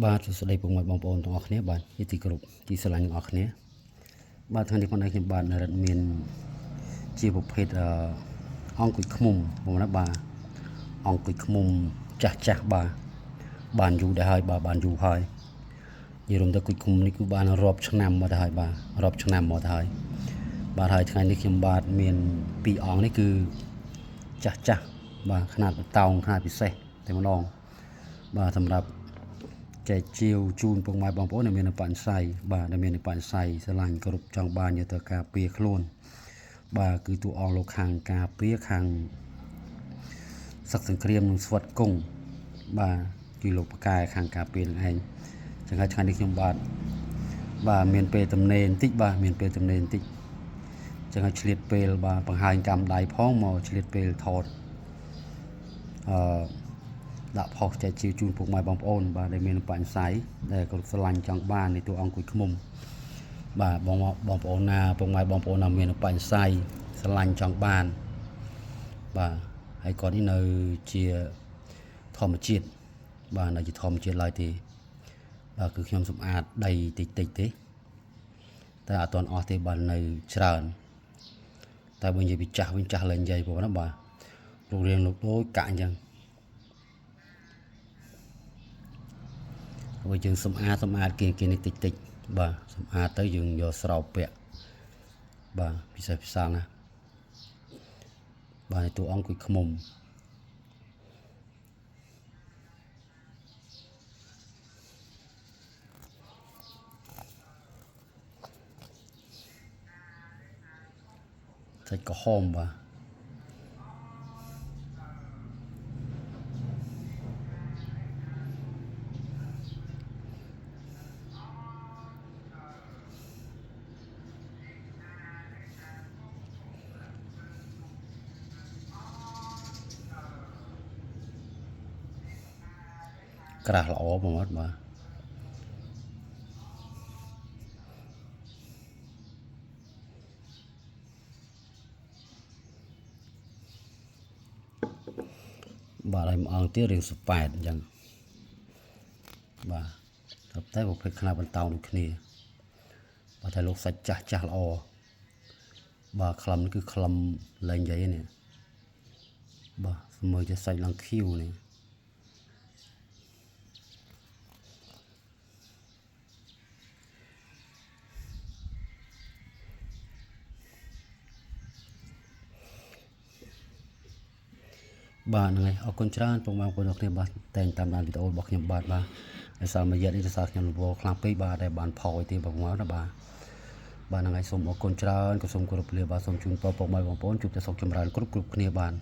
បាទសួស្តីពុកម៉ែបងប្អូនទាំងអស់គ្នាបាទជាទីគោរពទីស្រឡាញ់ទាំងអស់គ្នាបាទថ្ងៃនេះខ្ញុំបាទនរិទ្ធមានជាប្រភេទអង្គុយឃ្មុំបងណាបាទអង្គុយឃ្មុំចាស់បាទបានយូរដែរហើយបាទបានយូរហើយនិយាយរំទៅគុយឃ្មុំនេះគឺបានរាប់ឆ្នាំមកទៅហើយបាទរាប់ឆ្នាំមកទៅហើយបាទហើយថ្ងៃនេះខ្ញុំបាទមាន2អង្គនេះគឺចាស់បាទຂະຫນាតបតោងຂະຫນាតពិសេសតែម្ដងបាទសម្រាប់ចែកជាវជូនពុកម៉ែបងប្អូនដែលមានបញ្ញាស័យបាទដែលមានបញ្ញាស័យស្រឡាញ់គ្រប់ចង់បានយកទៅការពារខ្លួនបាទគឺតួអង្គលោកខាងការពារខាងសឹកសង្គ្រាមនិងស្វិតគង់បាទគឺលោកប៉កែខាងការពារនឹងឯងចឹងហើយថ្ងៃនេះខ្ញុំបាទមានពេលទំនេរបន្តិចបាទមានពេលទំនេរបន្តិចចឹងហើយឆ្លៀតពេលបាទបង្ហាញកម្មដៃផងមកឆ្លៀតពេលថតដាក់ផុសចែកជាជូនពុកម៉ែបងប្អូនបាទដែលមានបញ្ញាស័យដែលគ្រប់ស្រឡាញ់ចង់បាននៃតួអង្គគុយឃ្មុំបាទបងប្អូនណាពុកម៉ែបងប្អូនណាមានបញ្ញាស័យស្រឡាញ់ចង់បានបាទហើយគាត់នេះនៅជាធម្មជាតិបាទនៅជាធម្មជាតិឡើយទេបាទគឺខ្ញុំសម្អាតដីតិចទេតែអត់ទាន់អស់ទេបាទនៅច្រើនតែបើនិយាយពីចាស់វិញចាស់លែងនិយាយបងណាបាទរូបរាងលោកដូចកាក់អញ្ចឹងហើយយើងសម្អាតគេនេះតិចបាទសម្អាតទៅយើងយកស្រោបពាក់បាទពិសេសណាបាទតួអង្គគុយឃ្មុំសាច់ក្រហមបាទក្រាស់ល្អបងអត់បាទបាទហើយមួយអង្គទៀតរៀង18អញ្ចឹងបាទតែប្រភេទຂະຫນាតបន្តោងដូចគ្នាបាទតែលោកសាច់ចាស់ល្អបាទខ្លឹមនេះគឺខ្លឹមលែងនិយាយនេះបាទស្មើជាសាច់ឡើងខៀវនេះបាទហ្នឹងហើយអរគុណច្រើនពុកម៉ែបងប្អូនគ្នាបាទតែងតាមដានវីដេអូរបស់ខ្ញុំបាទហើយសារមួយរយៈនេះសារខ្ញុំរវល់ខ្លាំងពេកបាទដែលបានផយទេបងប្អូនណាបាទហ្នឹងហើយសូមអរគុណច្រើនក៏សូមគោរពលាបាទសូមជូនពរពុកម៉ែបងប្អូនជួបតែសុខចម្រើនគ្រប់គ្នាបាទ